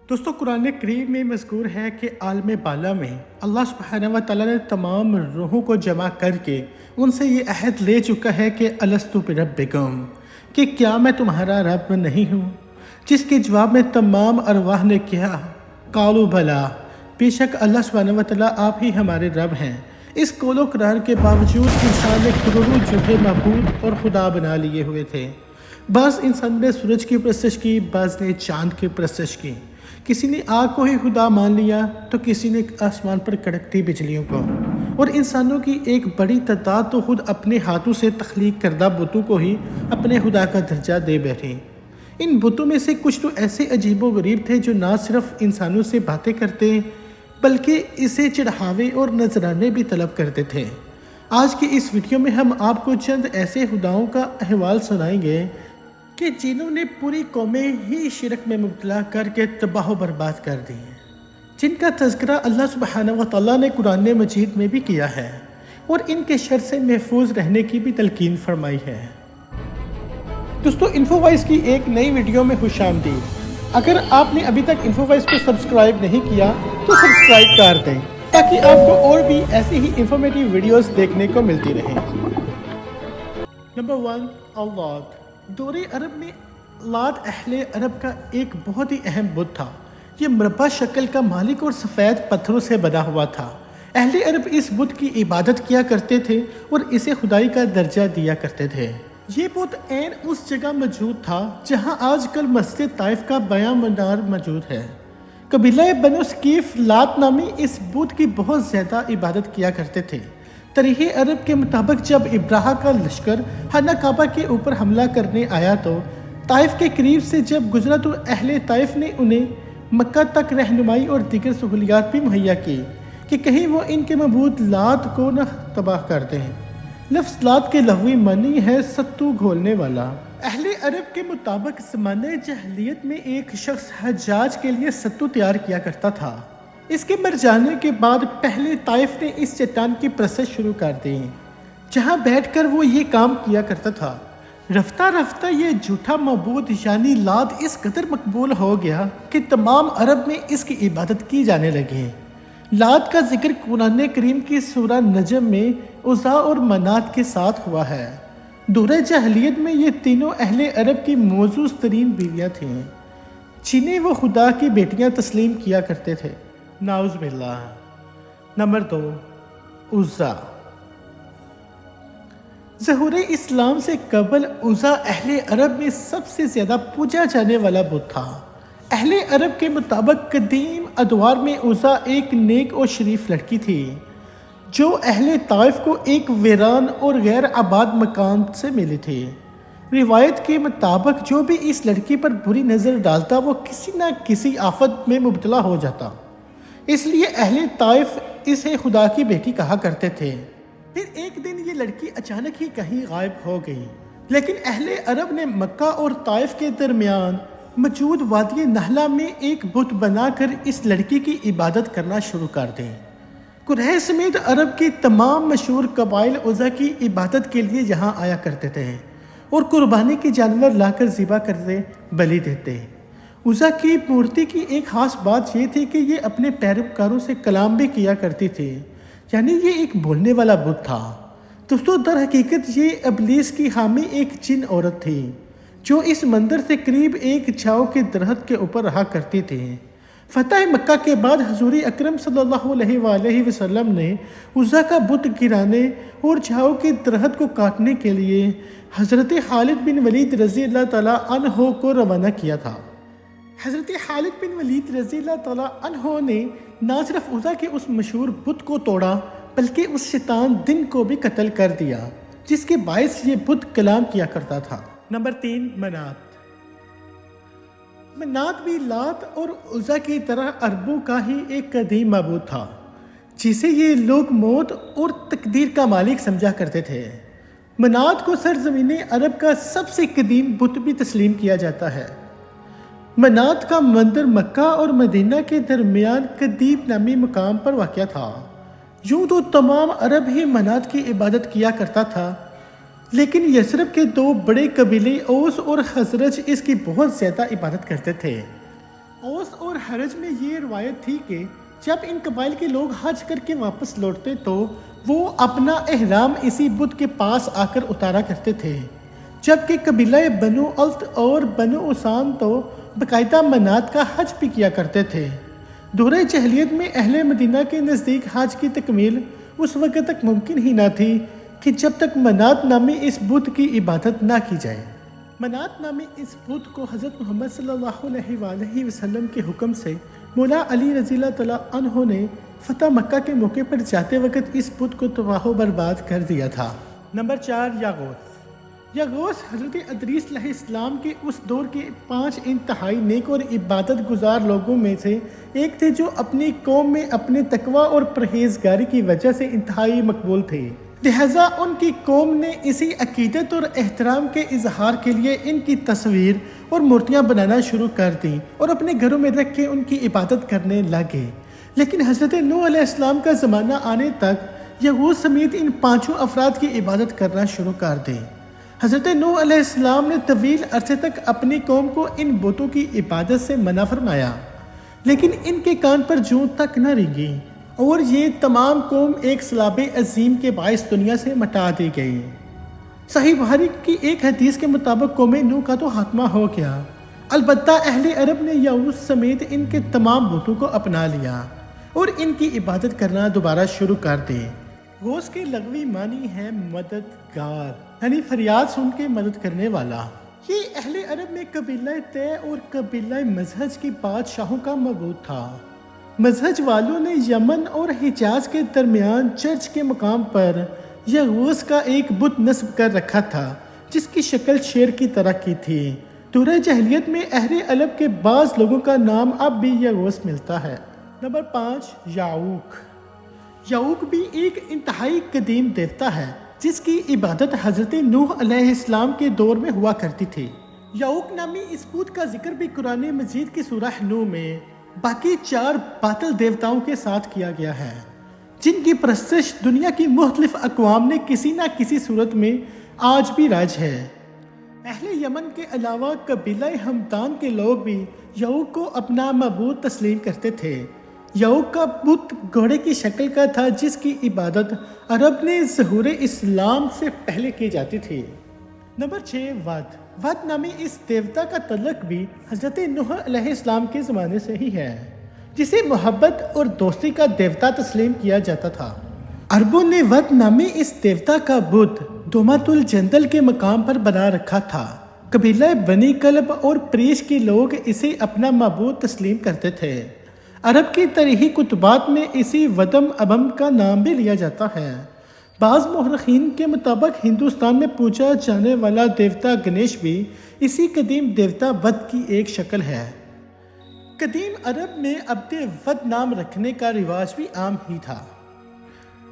دوستو قرآن کریم میں مذکور ہے کہ عالم بالا میں اللہ سبحانہ و تعالیٰ نے تمام روحوں کو جمع کر کے ان سے یہ عہد لے چکا ہے کہ الستو بربکم، کہ کیا میں تمہارا رب نہیں ہوں؟ جس کے جواب میں تمام ارواح نے کیا قالوا بلا، بے شک اللہ سبحانہ و تعالیٰ آپ ہی ہمارے رب ہیں۔ اس قول و قرار کے باوجود انسان نے کروڑوں جھوٹے معبود اور خدا بنا لیے ہوئے تھے۔ بعض انسان نے سورج کی پرستش کی، بعض نے چاند کی پرستش کی، کسی نے آگ کو ہی خدا مان لیا تو کسی نے آسمان پر کڑکتی بجلیوں کو، اور انسانوں کی ایک بڑی تعداد تو خود اپنے ہاتھوں سے تخلیق کردہ بتوں کو ہی اپنے خدا کا درجہ دے بیٹھے۔ ان بتوں میں سے کچھ تو ایسے عجیب و غریب تھے جو نہ صرف انسانوں سے باتیں کرتے بلکہ اسے چڑھاوے اور نذرانے بھی طلب کرتے تھے۔ آج کی اس ویڈیو میں ہم آپ کو چند ایسے خداؤں کا احوال سنائیں گے کہ جنہوں نے پوری قومیں ہی شرک میں مبتلا کر کے تباہ و برباد کر دی ہیں، جن کا تذکرہ اللہ سبحانہ و تعالیٰ نے قرآن مجید میں بھی کیا ہے اور ان کے شر سے محفوظ رہنے کی بھی تلقین فرمائی ہے۔ دوستو انفو وائس کی ایک نئی ویڈیو میں خوش آمدید۔ اگر آپ نے ابھی تک انفو وائس کو سبسکرائب نہیں کیا تو سبسکرائب کر دیں تاکہ آپ کو اور بھی ایسی ہی انفارمیٹیو ویڈیوز دیکھنے کو ملتی رہیں۔ نمبر 1، اللات۔ دور عرب میں لات اہل عرب کا ایک بہت ہی اہم بت تھا۔ یہ مربع شکل کا مالک اور سفید پتھروں سے بنا ہوا تھا۔ اہل عرب اس بت کی عبادت کیا کرتے تھے اور اسے خدائی کا درجہ دیا کرتے تھے۔ یہ بت عین اس جگہ موجود تھا جہاں آج کل مسجد طائف کا بیاں مینار موجود ہے۔ قبیلہ بنو ثقیف لات نامی اس بت کی بہت زیادہ عبادت کیا کرتے تھے۔ تاریخ عرب کے مطابق جب ابراہا کا لشکر خانہ کعبہ کے اوپر حملہ کرنے آیا تو طائف کے قریب سے جب گزرا تو اہل طائف نے انہیں مکہ تک رہنمائی اور دیگر سہولیات بھی مہیا کی کہ کہیں وہ ان کے معبود لات کو نہ تباہ کر دیں۔ لفظ لات کے لغوی معنی ہے ستو گھولنے والا۔ اہل عرب کے مطابق زمانہ جاہلیت میں ایک شخص حجاج کے لیے ستو تیار کیا کرتا تھا۔ اس کے مر جانے کے بعد پہلے طائف نے اس چٹان کی پرستش شروع کر دی جہاں بیٹھ کر وہ یہ کام کیا کرتا تھا۔ رفتہ رفتہ یہ جھوٹا معبود یعنی لات اس قدر مقبول ہو گیا کہ تمام عرب میں اس کی عبادت کی جانے لگی۔ لات کا ذکر قرآن کریم کی سورہ نجم میں عزا اور منات کے ساتھ ہوا ہے۔ دور جاہلیت میں یہ تینوں اہل عرب کی معزز ترین بیویاں تھیں جنہیں وہ خدا کی بیٹیاں تسلیم کیا کرتے تھے۔ نعوذ باللہ۔ نمبر 2، عزا۔ ظہور اسلام سے قبل عزا اہل عرب میں سب سے زیادہ پوجا جانے والا بت تھا۔ اہل عرب کے مطابق قدیم ادوار میں عزا ایک نیک اور شریف لڑکی تھی جو اہل طائف کو ایک ویران اور غیر آباد مکان سے ملی تھی۔ روایت کے مطابق جو بھی اس لڑکی پر بری نظر ڈالتا وہ کسی نہ کسی آفت میں مبتلا ہو جاتا، اس لیے اہل طائف اسے خدا کی بیٹی کہا کرتے تھے۔ پھر ایک دن یہ لڑکی اچانک ہی کہیں غائب ہو گئی، لیکن اہل عرب نے مکہ اور طائف کے درمیان موجود وادی نہلا میں ایک بت بنا کر اس لڑکی کی عبادت کرنا شروع کر دی۔ قریش سمیت عرب کی تمام مشہور قبائل عزا کی عبادت کے لیے یہاں آیا کرتے تھے اور قربانی کے جانور لا کر ذبح کرتے بلی دیتے۔ عزا کی مورتی کی ایک خاص بات یہ تھی کہ یہ اپنے پیروکاروں سے کلام بھی کیا کرتی تھی، یعنی یہ ایک بولنے والا بت تھا۔ دوستو در حقیقت یہ ابلیس کی حامی ایک جن عورت تھی جو اس مندر سے قریب ایک چھاؤ کے درخت کے اوپر رہا کرتی تھی۔ فتح مکہ کے بعد حضور اکرم صلی اللہ علیہ وآلہ وسلم نے عزا کا بت گرانے اور چھاؤ کے درخت کو کاٹنے کے لیے حضرت خالد بن ولید رضی اللہ تعالیٰ عنہ کو روانہ کیا تھا۔ حضرت خالد بن ولید رضی اللہ تعالیٰ عنہ نے نہ صرف عزا کے اس مشہور بت کو توڑا بلکہ اس شیطان دن کو بھی قتل کر دیا جس کے باعث یہ بت کلام کیا کرتا تھا۔ نمبر 3، منات۔ منات بھی لات اور عزا کی طرح عربوں کا ہی ایک قدیم معبود تھا جسے یہ لوگ موت اور تقدیر کا مالک سمجھا کرتے تھے۔ منات کو سرزمین عرب کا سب سے قدیم بت بھی تسلیم کیا جاتا ہے۔ منات کا مندر مکہ اور مدینہ کے درمیان قدیب نامی مقام پر واقع تھا۔ یوں تو تمام عرب ہی منات کی عبادت کیا کرتا تھا، لیکن یثرب کے دو بڑے قبیلے اوس اور خزرج اس کی بہت زیادہ عبادت کرتے تھے۔ اوس اور حرج میں یہ روایت تھی کہ جب ان قبائل کے لوگ حج کر کے واپس لوٹتے تو وہ اپنا احرام اسی بت کے پاس آ کر اتارا کرتے تھے، جبکہ قبیلہ بنو الت اور بنو اسان تو باقاعدہ منات کا حج بھی کیا کرتے تھے۔ دورہ جاہلیت میں اہل مدینہ کے نزدیک حج کی تکمیل اس وقت تک ممکن ہی نہ تھی کہ جب تک منات نامی اس بت کی عبادت نہ کی جائے۔ منات نامی اس بت کو حضرت محمد صلی اللہ علیہ وآلہ وسلم کے حکم سے مولا علی رضی اللہ تعالیٰ عنہ نے فتح مکہ کے موقع پر جاتے وقت اس بت کو تباہ و برباد کر دیا تھا۔ نمبر 4، یاغوث۔ یاغوث حضرت ادریس علیہ السلام کے اس دور کے 5 انتہائی نیک اور عبادت گزار لوگوں میں سے ایک تھے، جو اپنی قوم میں اپنے تقوی اور پرہیزگاری کی وجہ سے انتہائی مقبول تھے۔ لہٰذا ان کی قوم نے اسی عقیدت اور احترام کے اظہار کے لیے ان کی تصویر اور مورتیاں بنانا شروع کر دیں اور اپنے گھروں میں رکھ کے ان کی عبادت کرنے لگے۔ لیکن حضرت نوح علیہ السلام کا زمانہ آنے تک یاغوث سمیت ان 5 افراد کی عبادت کرنا شروع کر دیں۔ حضرت نوح علیہ السلام نے طویل عرصے تک اپنی قوم کو ان بتوں کی عبادت سے منع فرمایا، لیکن ان کے کان پر جوں تک نہ رینگی اور یہ تمام قوم ایک سیلاب عظیم کے باعث دنیا سے مٹا دی گئی۔ صحیح بخاری کی ایک حدیث کے مطابق قوم نوح کا تو خاتمہ ہو گیا، البتہ اہل عرب نے یاغوث سمیت ان کے تمام بتوں کو اپنا لیا اور ان کی عبادت کرنا دوبارہ شروع کر دی۔ غوث کے لغوی معنی ہے مددگار، یعنی فریاد سن کے مدد کرنے والا۔ یہ اہل عرب میں قبیلہ طے اور قبیلہ مزہج کی بادشاہوں کا معبود تھا۔ مزہج والوں نے یمن اور حجاز کے درمیان چرچ کے مقام پر یاغوث کا ایک بت نصب کر رکھا تھا، جس کی شکل شیر کی طرح کی تھی۔ دورہ جاہلیت میں اہل عرب کے بعض لوگوں کا نام اب بھی یاغوث ملتا ہے۔ نمبر 5، یعوق۔ یعوق بھی ایک انتہائی قدیم دیوتا ہے، جس کی عبادت حضرت نوح علیہ السلام کے دور میں ہوا کرتی تھی۔ یعوق نامی اس بت کا ذکر بھی قرآن مجید کی سورہ نوح میں باقی 4 باطل دیوتاؤں کے ساتھ کیا گیا ہے، جن کی پرستش دنیا کی مختلف اقوام نے کسی نہ کسی صورت میں آج بھی رائج ہے۔ اہل یمن کے علاوہ قبیلہ ہمدان کے لوگ بھی یعوق کو اپنا معبود تسلیم کرتے تھے۔ یعوق کا بت گھوڑے کی شکل کا تھا، جس کی عبادت عرب نے ظہور اسلام سے پہلے کی جاتی تھی۔ Number 6، with. ود نامی اس دیوتا کا تعلق بھی حضرت نوح علیہ السلام کے زمانے سے ہی ہے، جسے محبت اور دوستی کا دیوتا تسلیم کیا جاتا تھا۔ عربوں نے ود نامی اس دیوتا کا بت دومت الجندل کے مقام پر بنا رکھا تھا۔ قبیلہ بنی کلب اور پریش کے لوگ اسے اپنا معبود تسلیم کرتے تھے۔ عرب کی تاریخی کتبات میں اسی ودم ابم کا نام بھی لیا جاتا ہے۔ بعض مورخین کے مطابق ہندوستان میں پوجا جانے والا دیوتا گنیش بھی اسی قدیم دیوتا ود کی ایک شکل ہے۔ قدیم عرب میں عبد ود نام رکھنے کا رواج بھی عام ہی تھا۔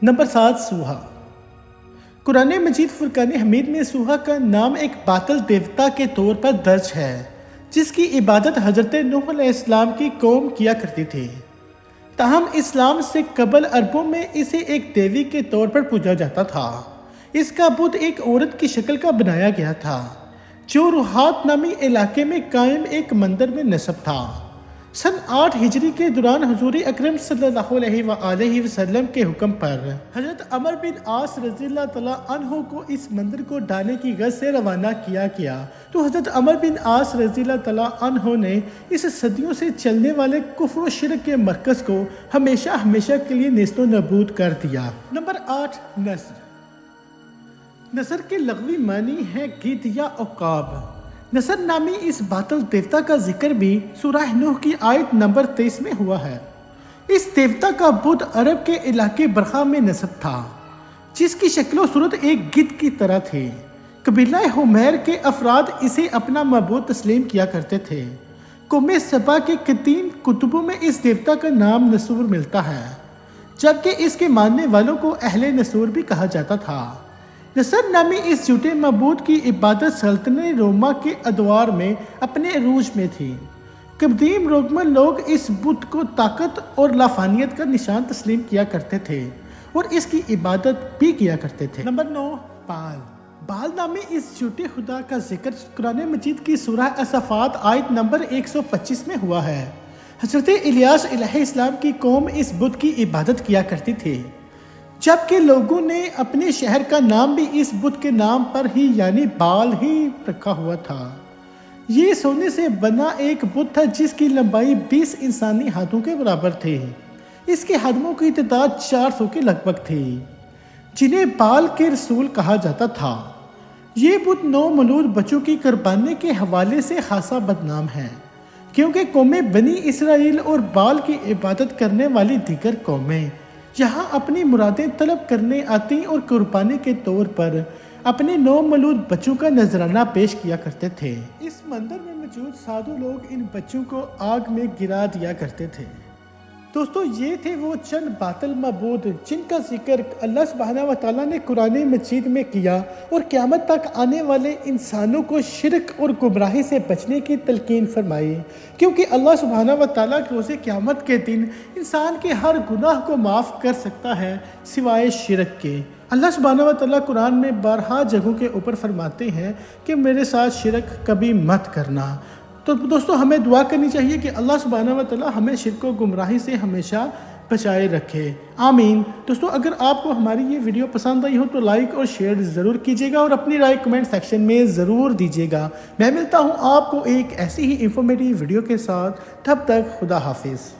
نمبر 7، سوہا۔ قرآن مجید فرقان حمید میں سوہا کا نام ایک باطل دیوتا کے طور پر درج ہے، جس کی عبادت حضرت نوح علیہ السلام کی قوم کیا کرتی تھی۔ تاہم اسلام سے قبل عربوں میں اسے ایک دیوی کے طور پر پوجا جاتا تھا۔ اس کا بت ایک عورت کی شکل کا بنایا گیا تھا، جو روحات نامی علاقے میں قائم ایک مندر میں نصب تھا۔ سن 8 ہجری کے دوران حضور اکرم صلی اللہ علیہ وآلہ وسلم کے حکم پر حضرت عمر بن عاص رضی اللہ تعالیٰ عنہ کو اس مندر کو ڈھانے کی غرض سے روانہ کیا گیا، تو حضرت عمر بن عاص رضی اللہ تعالیٰ عنہ نے اس صدیوں سے چلنے والے کفر و شرک کے مرکز کو ہمیشہ کے لیے نیست و نابود کر دیا۔ نمبر 8، نصر۔ نصر کے لغوی معنی ہے گیت یا عقاب۔ نصر نامی اس باطل دیوتا کا ذکر بھی سورہ نوح کی آیت نمبر 23 میں ہوا ہے۔ اس دیوتا کا بت عرب کے علاقے برخا میں نصب تھا، جس کی شکل و صورت ایک گدھ کی طرح تھی۔ قبیلہ حمیر کے افراد اسے اپنا معبود تسلیم کیا کرتے تھے۔ قوم سبا کے قدیم کتبوں میں اس دیوتا کا نام نسور ملتا ہے، جبکہ اس کے ماننے والوں کو اہل نسور بھی کہا جاتا تھا۔ نصر نامی اس جھوٹے معبود کی عبادت سلطنت روما کے ادوار میں اپنے عروج میں تھی۔ قدیم رومن لوگ اس بت کو طاقت اور لافانیت کا نشان تسلیم کیا کرتے تھے اور اس کی عبادت بھی کیا کرتے تھے۔ نمبر 9، پال۔ بال نامی اس جھوٹے خدا کا ذکر قرآن مجید کی سورہ الصافات آیت نمبر 125 میں ہوا ہے۔ حضرت الیاس علیہ السلام کی قوم اس بت کی عبادت کیا کرتی تھی، جبکہ لوگوں نے اپنے شہر کا نام بھی اس بت کے نام پر ہی یعنی بال ہی رکھا ہوا تھا۔ یہ سونے سے بنا ایک بت تھا جس کی لمبائی 20 انسانی ہاتھوں کے برابر تھی۔ اس کے ہاتھوں کی تعداد 400 کے لگ بھگ تھی، جنہیں بال کے رسول کہا جاتا تھا۔ یہ بت 9 مولود بچوں کی قربانی کے حوالے سے خاصا بدنام ہے، کیونکہ قوم بنی اسرائیل اور بال کی عبادت کرنے والی دیگر قومیں یہاں اپنی مرادیں طلب کرنے آتی اور قربانی کے طور پر اپنے 9 مولود بچوں کا نذرانہ پیش کیا کرتے تھے۔ اس مندر میں موجود سادھو لوگ ان بچوں کو آگ میں گرا دیا کرتے تھے۔ دوستو، یہ تھے وہ چند باطل معبود جن کا ذکر اللہ سبحانہ و تعالیٰ نے قرآن مجید میں کیا اور قیامت تک آنے والے انسانوں کو شرک اور گمراہی سے بچنے کی تلقین فرمائی، کیونکہ اللہ سبحانہ و تعالیٰ روز قیامت کے دن انسان کے ہر گناہ کو معاف کر سکتا ہے سوائے شرک کے۔ اللہ سبحانہ و تعالیٰ قرآن میں بارہا جگہوں کے اوپر فرماتے ہیں کہ میرے ساتھ شرک کبھی مت کرنا۔ تو دوستو، ہمیں دعا کرنی چاہیے کہ اللہ سبحانہ و تعالیٰ ہمیں شرک و گمراہی سے ہمیشہ بچائے رکھے، آمین۔ دوستو، اگر آپ کو ہماری یہ ویڈیو پسند آئی ہو تو لائک اور شیئر ضرور کیجیے گا اور اپنی رائے کمنٹ سیکشن میں ضرور دیجیے گا۔ میں ملتا ہوں آپ کو ایک ایسی ہی انفارمیٹیو ویڈیو کے ساتھ، تب تک خدا حافظ۔